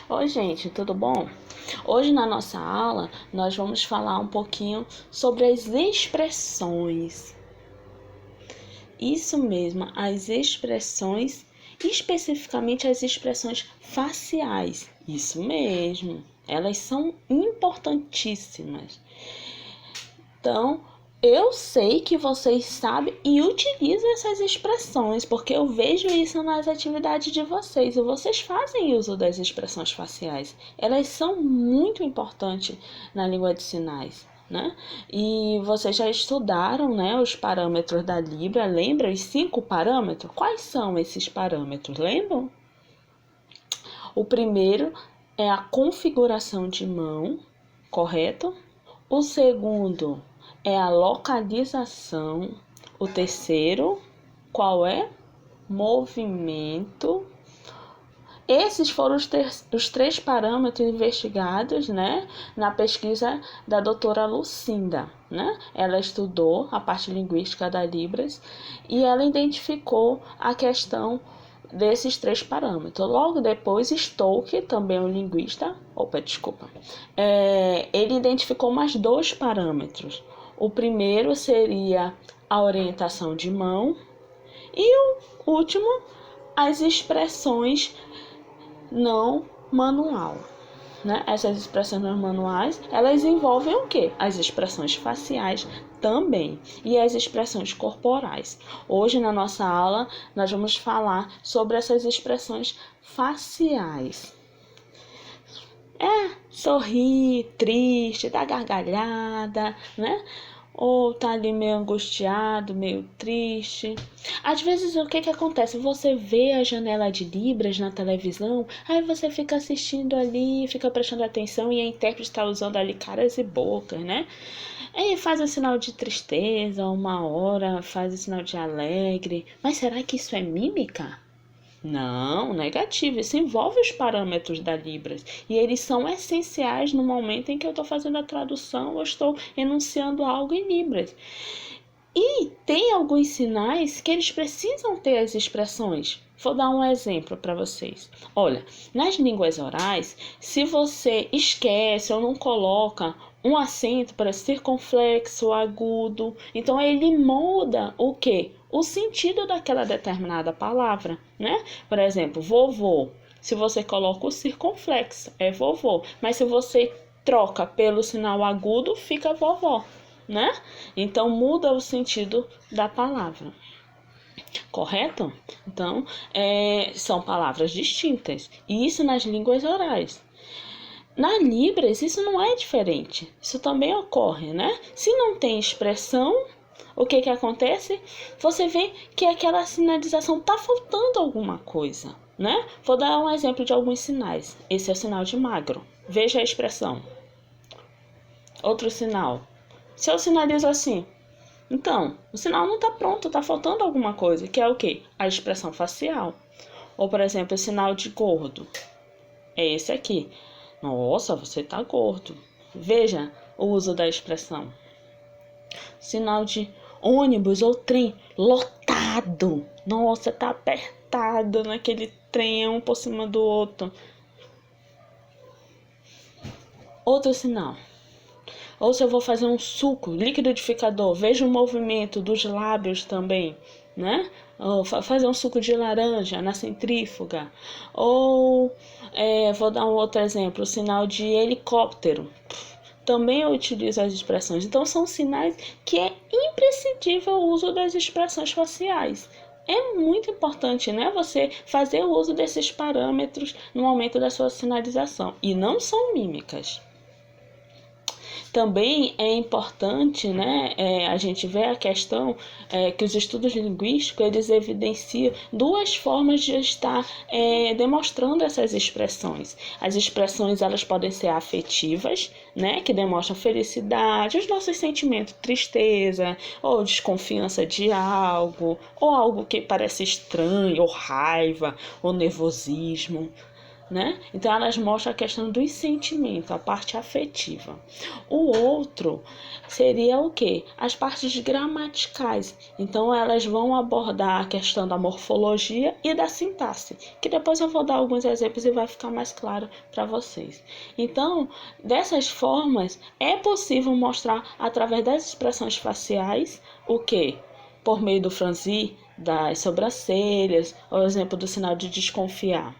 Oi, gente, tudo bom? Hoje na nossa aula nós vamos falar um pouquinho sobre as expressões. Isso mesmo, as expressões, especificamente as expressões faciais. Isso mesmo, elas são importantíssimas. Então, eu sei que vocês sabem e utilizam essas expressões, porque eu vejo isso nas atividades de vocês. E vocês fazem uso das expressões faciais. Elas são muito importantes na língua de sinais, né? E vocês já estudaram, né, os parâmetros da Libra. Lembra os 5 parâmetros? Quais são esses parâmetros? Lembram? O primeiro é a configuração de mão, correto? O segundo é a localização. O terceiro, qual é? Movimento. Esses foram os três parâmetros investigados, né, na pesquisa da doutora Lucinda, né? Ela estudou a parte linguística da Libras e ela identificou a questão desses três parâmetros. Logo depois, Stokes, também um linguista, ele identificou mais dois parâmetros. O primeiro seria a orientação de mão e o último, as expressões não manual. Né? Essas expressões não manuais, elas envolvem o quê? As expressões faciais também e as expressões corporais. Hoje na nossa aula nós vamos falar sobre essas expressões faciais. Sorrir, triste, dar gargalhada, né? Ou tá ali meio angustiado, meio triste. Às vezes, o que acontece? Você vê a janela de Libras na televisão, aí você fica assistindo ali, fica prestando atenção e a intérprete está usando ali caras e bocas, né? Aí faz o sinal de tristeza, uma hora faz o sinal de alegre. Mas será que isso é mímica? Não, negativo. Isso envolve os parâmetros da Libras. E eles são essenciais no momento em que eu estou fazendo a tradução ou estou enunciando algo em Libras. E tem alguns sinais que eles precisam ter as expressões. Vou dar um exemplo para vocês. Olha, nas línguas orais, se você esquece ou não coloca um acento para circunflexo, agudo, então ele muda o quê? O sentido daquela determinada palavra, né? Por exemplo, vovô. Se você coloca o circunflexo, é vovô. Mas se você troca pelo sinal agudo, fica vovó, né? Então muda o sentido da palavra. Correto? Então, são palavras distintas. E isso nas línguas orais. Na Libras, isso não é diferente. Isso também ocorre, né? Se não tem expressão, o que acontece? Você vê que aquela sinalização tá faltando alguma coisa, né? Vou dar um exemplo de alguns sinais. Esse é o sinal de magro. Veja a expressão. Outro sinal. Se eu sinalizo assim, então, o sinal não está pronto, está faltando alguma coisa, que é o quê? A expressão facial. Ou, por exemplo, o sinal de gordo. É esse aqui. Nossa, você está gordo. Veja o uso da expressão. Sinal de ônibus ou trem lotado. Nossa, tá apertado naquele trem, um por cima do outro. Outro sinal. Ou se eu vou fazer um suco, liquidificador, veja o movimento dos lábios também, né? Ou fazer um suco de laranja na centrífuga. Ou, vou dar um outro exemplo, o sinal de helicóptero. Também eu utilizo as expressões. Então, são sinais que é imprescindível o uso das expressões faciais. É muito importante, né? Você fazer o uso desses parâmetros no momento da sua sinalização. E não são mímicas. Também é importante, né, a gente ver a questão que os estudos linguísticos eles evidenciam duas formas de estar demonstrando essas expressões. As expressões elas podem ser afetivas, né, que demonstram felicidade, os nossos sentimentos, tristeza ou desconfiança de algo, ou algo que parece estranho, ou raiva, ou nervosismo. né? Então elas mostram a questão dos sentimentos, a parte afetiva. O outro seria o quê? As partes gramaticais. Então elas vão abordar a questão da morfologia e da sintaxe, que depois eu vou dar alguns exemplos e vai ficar mais claro para vocês. Então, dessas formas, é possível mostrar através das expressões faciais o quê? Por meio do franzir das sobrancelhas, ou exemplo do sinal de desconfiar.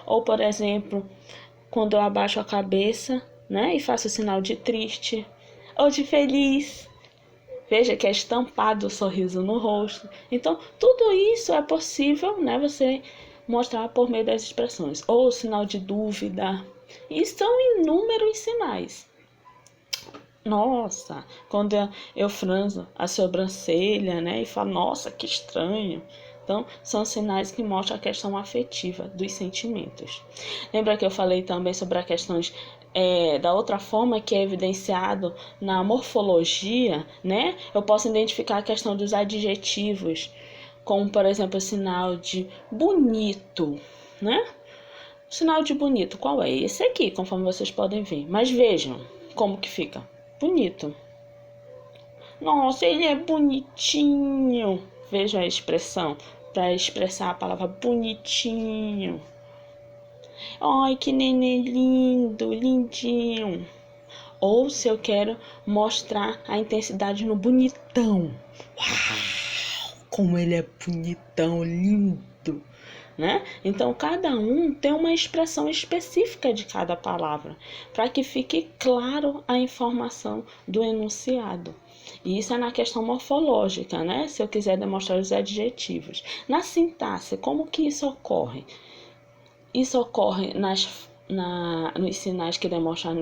Ou, por exemplo, quando eu abaixo a cabeça, né, e faço o sinal de triste ou de feliz. Veja que é estampado o sorriso no rosto. Então, tudo isso é possível, né, você mostrar por meio das expressões. Ou o sinal de dúvida. E são inúmeros sinais. Nossa, quando eu franzo a sobrancelha, né, e falo, nossa, que estranho. Então, são sinais que mostram a questão afetiva dos sentimentos. Lembra que eu falei também sobre as questões da outra forma que é evidenciado na morfologia, né? Eu posso identificar a questão dos adjetivos, como, por exemplo, o sinal de bonito, né? O sinal de bonito, qual é? Esse aqui, conforme vocês podem ver. Mas vejam como que fica. Bonito. Nossa, ele é bonitinho. Veja a expressão para expressar a palavra bonitinho. Ai, que neném lindo, lindinho. Ou se eu quero mostrar a intensidade no bonitão. Uau, como ele é bonitão, lindo, né? Então, cada um tem uma expressão específica de cada palavra, para que fique claro a informação do enunciado. E isso é na questão morfológica, né? Se eu quiser demonstrar os adjetivos. Na sintaxe, como que isso ocorre? Isso ocorre nos sinais que demonstram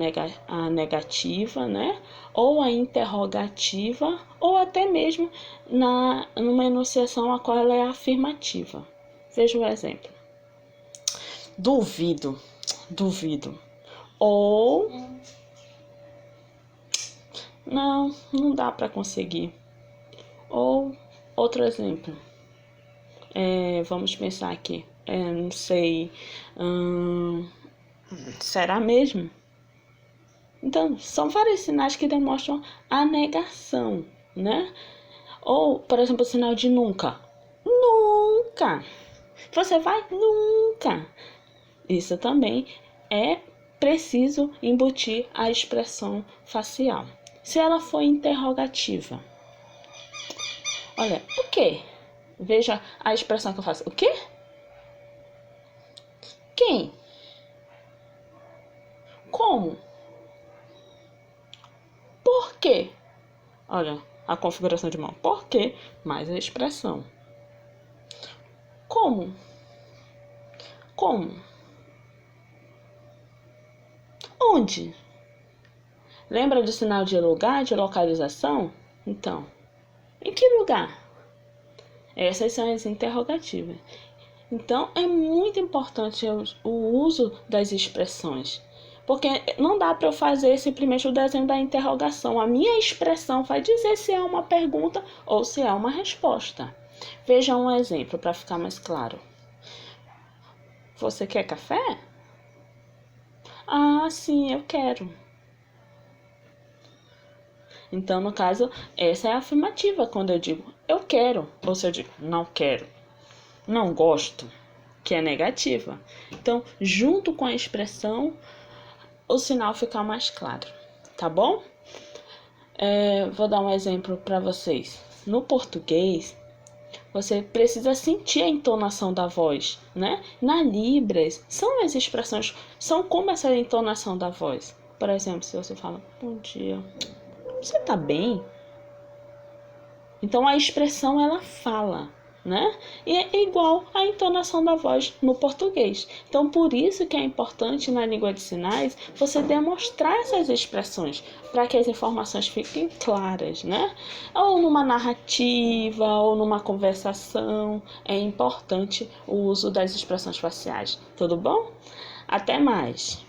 a negativa, né? Ou a interrogativa, ou até mesmo numa enunciação a qual ela é afirmativa. Veja o exemplo. Duvido, duvido. Ou não dá para conseguir. Ou outro exemplo. Vamos pensar aqui. Não sei. Será mesmo? Então, são vários sinais que demonstram a negação, né? Ou, por exemplo, o sinal de nunca. Nunca. Você vai? Nunca. Isso também é preciso embutir a expressão facial. Se ela for interrogativa. Olha, o quê? Veja a expressão que eu faço. O quê? Quem? Como? Por quê? Olha, a configuração de mão. Por quê? Mais a expressão. Como? Como? Onde? Lembra do sinal de lugar, de localização? Então, em que lugar? Essas são as interrogativas. Então, é muito importante o uso das expressões. Porque não dá para eu fazer simplesmente o desenho da interrogação. A minha expressão vai dizer se é uma pergunta ou se é uma resposta. Veja um exemplo para ficar mais claro. Você quer café? Ah, sim, eu quero. Então, no caso, essa é a afirmativa quando eu digo eu quero, ou se eu digo não quero, não gosto, que é negativa. Então, junto com a expressão, o sinal fica mais claro, tá bom? Vou dar um exemplo para vocês. No português, você precisa sentir a entonação da voz, né? Na Libras, são as expressões, são como essa entonação da voz. Por exemplo, se você fala, bom dia, você tá bem? Então, a expressão, ela fala, né? E é igual à entonação da voz no português. Então, por isso que é importante na língua de sinais você demonstrar essas expressões, para que as informações fiquem claras, né? Ou numa narrativa, ou numa conversação, é importante o uso das expressões faciais. Tudo bom? Até mais!